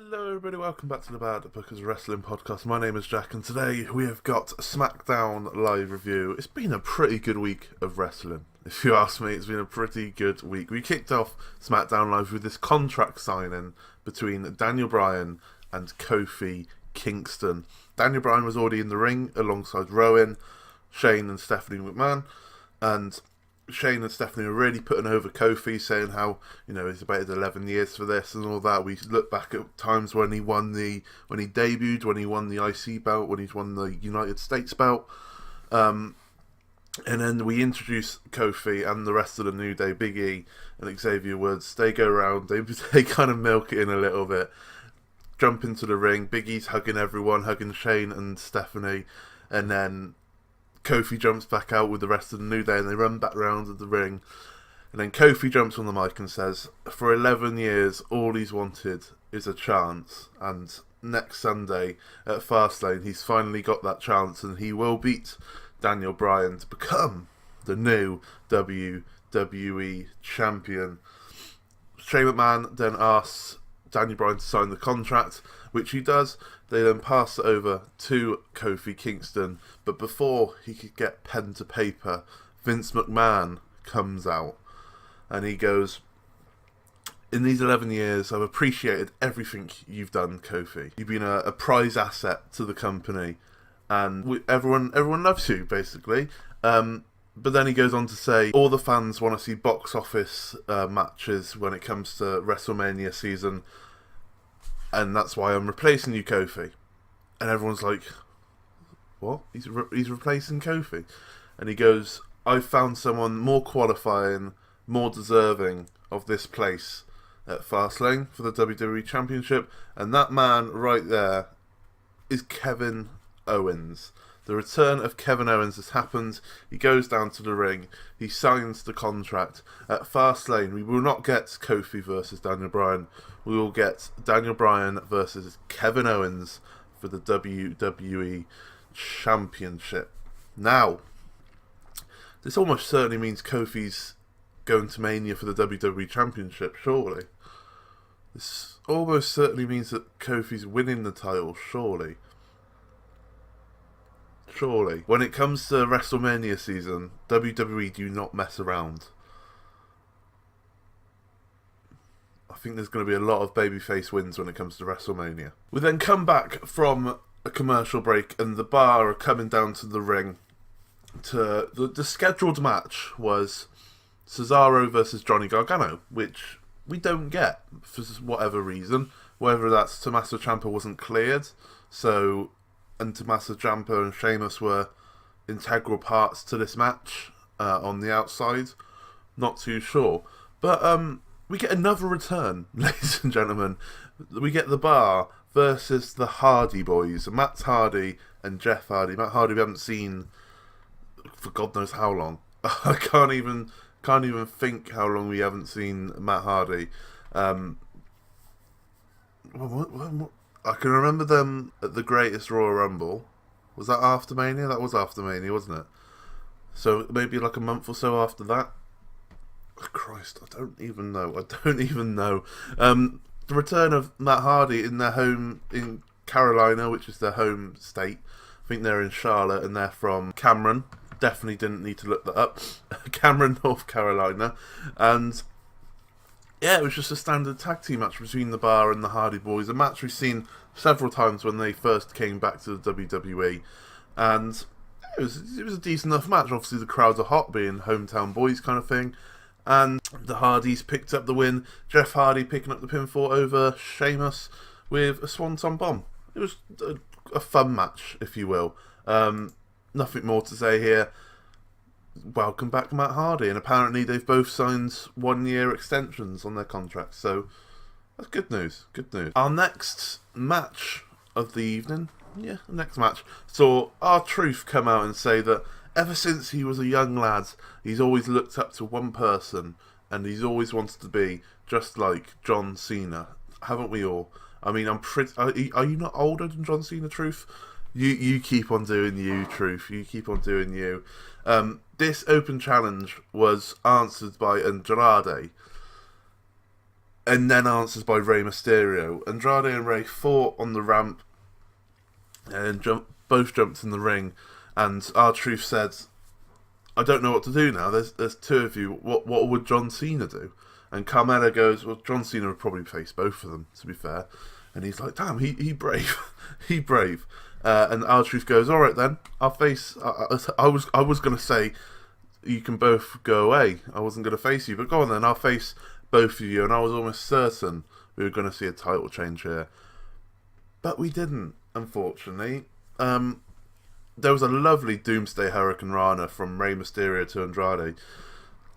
Hello everybody, welcome back to the Bad Bookers Wrestling Podcast. My name is Jack and today we have got a SmackDown live review. It's been a pretty good week of wrestling. If you ask me, it's been a pretty good week. We kicked off SmackDown Live with this contract signing between Daniel Bryan and Kofi Kingston. Daniel Bryan was already in the ring alongside Rowan, Shane and Stephanie McMahon, and Shane and Stephanie were really putting over Kofi, saying how, you know, he's waited 11 years for this and all that. We look back at times when he debuted, when he won the IC belt, when he's won the United States belt. And then we introduce Kofi and the rest of the New Day, Big E and Xavier Woods. They go around, they kind of milk it in a little bit, jump into the ring. Big E's hugging everyone, hugging Shane and Stephanie, and then Kofi jumps back out with the rest of the New Day and they run back round to the ring. And then Kofi jumps on the mic and says, for 11 years, all he's wanted is a chance. And next Sunday at Fastlane, he's finally got that chance and he will beat Daniel Bryan to become the new WWE champion. Shane McMahon then asks Daniel Bryan to sign the contract, which he does. They then pass it over to Kofi Kingston, but before he could get pen to paper, Vince McMahon comes out and he goes, in these 11 years, I've appreciated everything you've done, Kofi. You've been a prize asset to the company, and everyone loves you, basically. But then he goes on to say, all the fans want to see box office matches when it comes to WrestleMania season, and that's why I'm replacing you, Kofi. And everyone's like, what? He's replacing Kofi? And he goes, I've found someone more qualifying, more deserving of this place at Fastlane for the WWE Championship. And that man right there is Kevin Owens. The return of Kevin Owens has happened. He goes down to the ring. He signs the contract. At Fastlane, we will not get Kofi versus Daniel Bryan. We will get Daniel Bryan versus Kevin Owens for the WWE Championship. Now, this almost certainly means Kofi's going to Mania for the WWE Championship, surely. This almost certainly means that Kofi's winning the title, surely. Surely. When it comes to WrestleMania season, WWE do not mess around. I think there's going to be a lot of babyface wins when it comes to WrestleMania. We then come back from a commercial break and the Bar are coming down to the ring. The scheduled match was Cesaro versus Johnny Gargano, which we don't get for whatever reason. Whether that's Tommaso Ciampa wasn't cleared, and Tommaso Ciampa and Sheamus were integral parts to this match on the outside. Not too sure. But we get another return, ladies and gentlemen. We get the Bar versus the Hardy Boys. Matt Hardy and Jeff Hardy. Matt Hardy we haven't seen for God knows how long. I can't even think how long we haven't seen Matt Hardy. I can remember them at the Greatest Royal Rumble. Was that after Mania? That was after Mania, wasn't it? So maybe like a month or so after that. Oh, Christ, I don't even know. The return of Matt Hardy in their home in Carolina, which is their home state. I think they're in Charlotte and they're from Cameron. Definitely didn't need to look that up. Cameron, North Carolina. And yeah, it was just a standard tag team match between the Bar and the Hardy Boys. A match we've seen several times when they first came back to the WWE. And it was a decent enough match. Obviously the crowds are hot, being hometown boys kind of thing. And the Hardys picked up the win. Jeff Hardy picking up the pinfall over Sheamus with a Swanton Bomb. It was a fun match, if you will. Nothing more to say here. Welcome back, Matt Hardy, and apparently they've both signed 1-year extensions on their contracts, so that's good news. Our next match of the evening, saw R-Truth come out and say that ever since he was a young lad, he's always looked up to one person, and he's always wanted to be just like John Cena. Haven't we all? I mean, are you not older than John Cena, Truth? You keep on doing you, Truth. You keep on doing you. This open challenge was answered by Andrade. and then answers by Rey Mysterio. Andrade and Rey fought on the ramp and both jumped in the ring, and R-Truth said, I don't know what to do now. There's two of you. What would John Cena do? And Carmella goes, well, John Cena would probably face both of them, to be fair. And he's like, damn, he brave. He brave. And R-Truth goes, all right then, I'll face... I was going to say, you can both go away. I wasn't going to face you, but go on then, I'll face both of you. And I was almost certain we were going to see a title change here. But we didn't, unfortunately. There was a lovely Doomsday Hurricane Rana from Rey Mysterio to Andrade.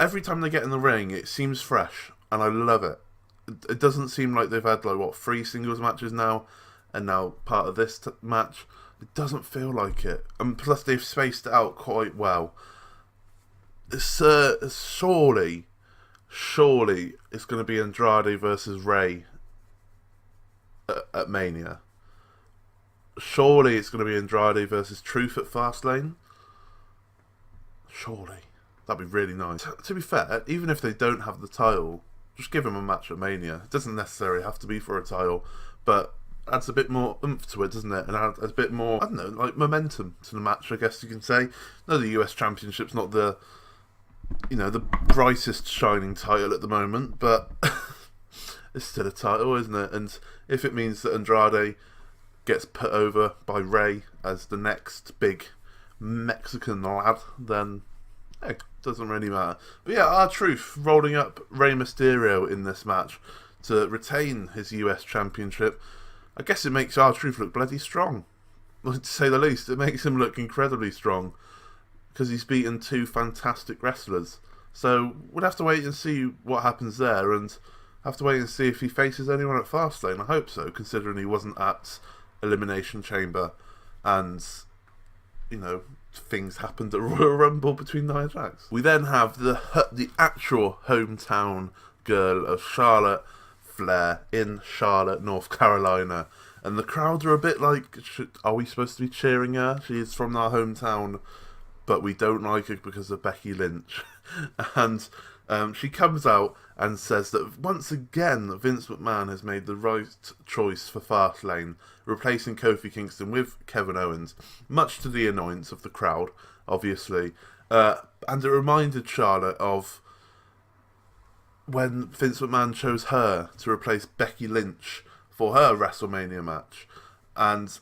Every time they get in the ring, it seems fresh, and I love it. It doesn't seem like they've had, 3 singles matches now, and now part of this match. It doesn't feel like it. And plus, they've spaced it out quite well. Surely, it's going to be Andrade versus Rey at Mania. Surely it's going to be Andrade versus Truth at Fastlane. Surely. That'd be really nice. To be fair, even if they don't have the title, just give them a match at Mania. It doesn't necessarily have to be for a title, but adds a bit more oomph to it, doesn't it? And adds a bit more, I don't know, momentum to the match, I guess you can say. No, the US Championship's not the brightest shining title at the moment, but it's still a title, isn't it? And if it means that Andrade gets put over by Rey as the next big Mexican lad, then it doesn't really matter. But yeah, R-Truth rolling up Rey Mysterio in this match to retain his US Championship. I guess it makes R-Truth look bloody strong, to say the least. It makes him look incredibly strong because he's beaten 2 fantastic wrestlers. So we'll have to wait and see what happens there, and have to wait and see if he faces anyone at Fastlane. I hope so, considering he wasn't at Elimination Chamber, and things happened at Royal Rumble between Nia Jax. We then have the actual hometown girl of Charlotte Flair in Charlotte, North Carolina, and the crowd are a bit like, are we supposed to be cheering her? She is from our hometown, but we don't like her because of Becky Lynch. And she comes out and says that once again Vince McMahon has made the right choice for Fastlane, replacing Kofi Kingston with Kevin Owens, much to the annoyance of the crowd, obviously. And it reminded Charlotte of when Vince McMahon chose her to replace Becky Lynch for her WrestleMania match. And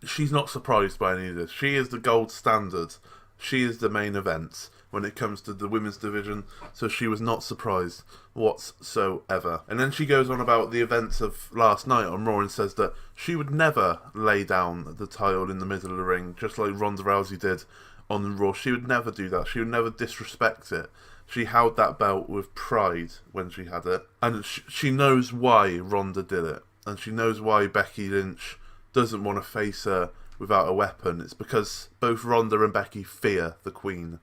she's not surprised by any of this. She is the gold standard. She is the main event when it comes to the women's division, so she was not surprised whatsoever. And then she goes on about the events of last night on Raw and says that she would never lay down the title in the middle of the ring, just like Ronda Rousey did on Raw. She would never do that. She would never disrespect it. She held that belt with pride when she had it, and she knows why Ronda did it, and she knows why Becky Lynch doesn't want to face her without a weapon. It's because both Ronda and Becky fear the Queen,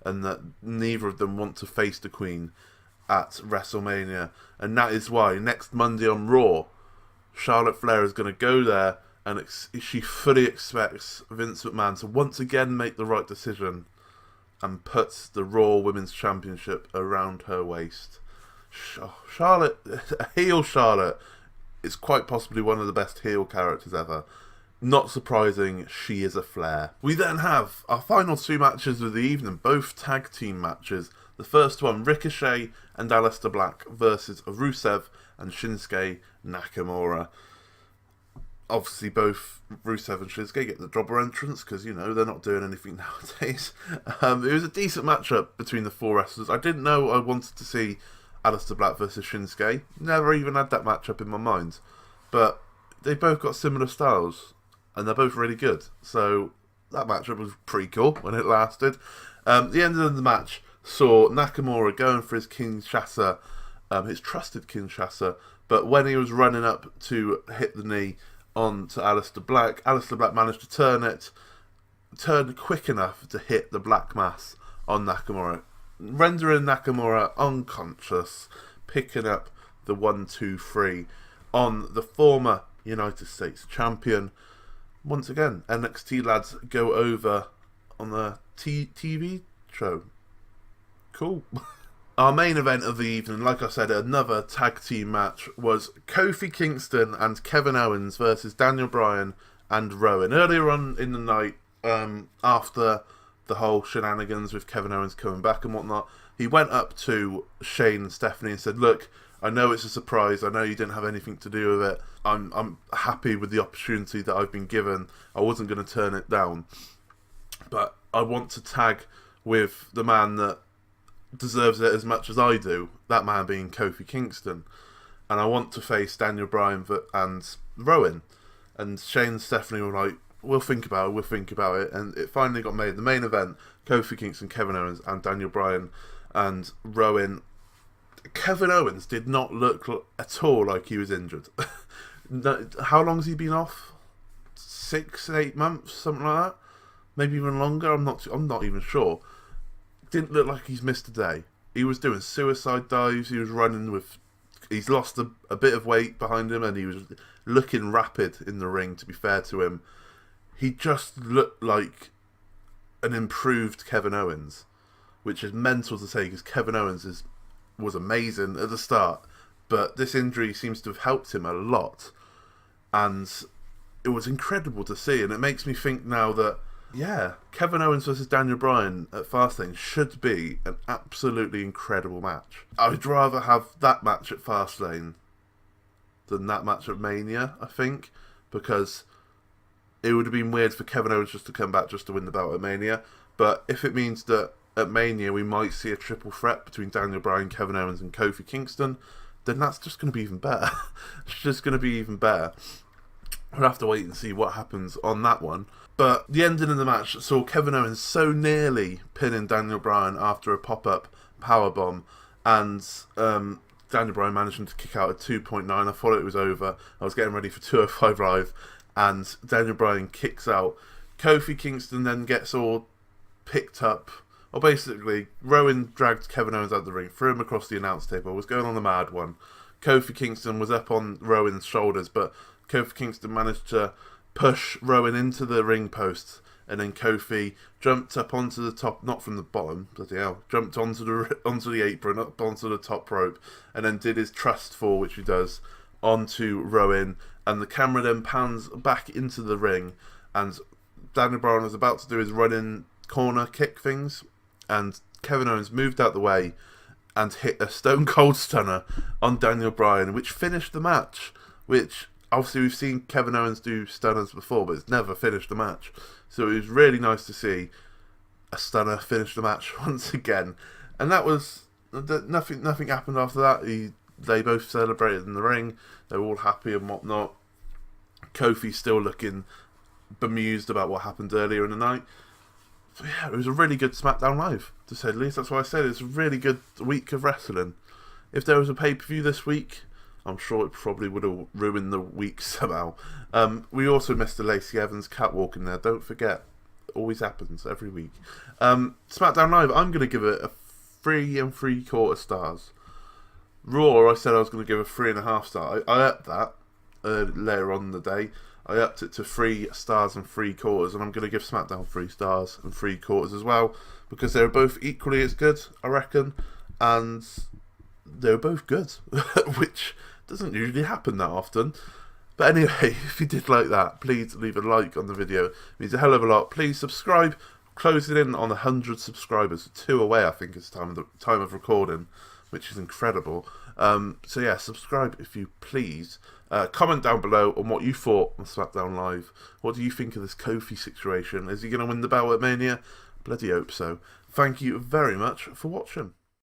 and that neither of them want to face the Queen at WrestleMania. And that is why next Monday on Raw, Charlotte Flair is going to go there, and she fully expects Vince McMahon to once again make the right decision and put the Raw Women's Championship around her waist. Charlotte, heel Charlotte, is quite possibly one of the best heel characters ever. Not surprising, she is a Flair. We then have our final 2 matches of the evening, both tag team matches. The first one, Ricochet and Aleister Black versus Rusev and Shinsuke Nakamura. Obviously, both Rusev and Shinsuke get the jobber entrance because, they're not doing anything nowadays. It was a decent matchup between the 4 wrestlers. I didn't know I wanted to see Aleister Black versus Shinsuke. Never even had that matchup in my mind. But they both got similar styles, and they're both really good. So that matchup was pretty cool when it lasted. The end of the match saw Nakamura going for his Kinshasa, his trusted Kinshasa, but when he was running up to hit the knee onto Aleister Black managed to turn quick enough to hit the Black Mass on Nakamura, rendering Nakamura unconscious, picking up the 1-2-3 on the former United States champion. Once again, NXT lads go over on the TV show. Cool. Our main event of the evening, like I said, another tag team match, was Kofi Kingston and Kevin Owens versus Daniel Bryan and Rowan. Earlier on in the night, after the whole shenanigans with Kevin Owens coming back and whatnot, he went up to Shane and Stephanie and said, look, I know it's a surprise, I know you didn't have anything to do with it, I'm happy with the opportunity that I've been given, I wasn't going to turn it down, but I want to tag with the man that deserves it as much as I do, that man being Kofi Kingston, and I want to face Daniel Bryan and Rowan. And Shane and Stephanie were like, we'll think about it, and it finally got made. The main event, Kofi Kingston, Kevin Owens and Daniel Bryan and Rowan. Kevin Owens did not look at all like he was injured. How long has he been off? 6, 8 months, something like that, maybe even longer. I'm not even sure. Didn't look like he's missed a day. He was doing suicide dives. He was running with. He's lost a bit of weight behind him, and he was looking rapid in the ring. To be fair to him, he just looked like an improved Kevin Owens, which is mental to say because Kevin Owens was amazing at the start, but this injury seems to have helped him a lot, and it was incredible to see. And it makes me think now that. Yeah, Kevin Owens versus Daniel Bryan at Fastlane should be an absolutely incredible match. I would rather have that match at Fastlane than that match at Mania, I think, because it would have been weird for Kevin Owens just to come back just to win the belt at Mania. But if it means that at Mania we might see a triple threat between Daniel Bryan, Kevin Owens and Kofi Kingston, then that's just going to be even better. It's just going to be even better. We'll have to wait and see what happens on that one. But the ending of the match saw Kevin Owens so nearly pinning Daniel Bryan after a pop-up powerbomb, and Daniel Bryan managing to kick out at 2.9. I thought it was over. I was getting ready for 205 Live, and Daniel Bryan kicks out. Kofi Kingston then gets all picked up. Or basically, Rowan dragged Kevin Owens out of the ring, threw him across the announce table, was going on a mad one. Kofi Kingston was up on Rowan's shoulders, but Kofi Kingston managed to push Rowan into the ring post, and then Kofi jumped up onto the top, not from the bottom, bloody hell, jumped onto the apron, up onto the top rope, and then did his trust fall, which he does, onto Rowan, and the camera then pans back into the ring, and Daniel Bryan was about to do his running corner kick things, and Kevin Owens moved out the way and hit a Stone Cold Stunner on Daniel Bryan, which finished the match, which... Obviously, we've seen Kevin Owens do stunners before, but it's never finished the match. So it was really nice to see a stunner finish the match once again. And that was... Nothing happened after that. They both celebrated in the ring. They were all happy and whatnot. Kofi still looking bemused about what happened earlier in the night. So yeah, it was a really good SmackDown Live, to say the least. That's why I said it's a really good week of wrestling. If there was a pay-per-view this week... I'm sure it probably would have ruined the week somehow. We also missed the Lacey Evans catwalk in there. Don't forget. It always happens every week. SmackDown Live, I'm going to give it a 3 3/4 stars. Raw, I said I was going to give a 3.5 star. I upped that later on in the day. I upped it to 3 stars and 3/4, and I'm going to give SmackDown 3 stars and 3/4 as well, because they're both equally as good, I reckon, and they were both good, which doesn't usually happen that often. But anyway, if you did like that, please leave a like on the video. It means a hell of a lot. Please subscribe. Closing in on 100 subscribers. 2 away, I think, is time of recording, which is incredible. So yeah, subscribe if you please. Comment down below on what you thought on SmackDown Live. What do you think of this Kofi situation? Is he going to win the belt at Mania? Bloody hope so. Thank you very much for watching.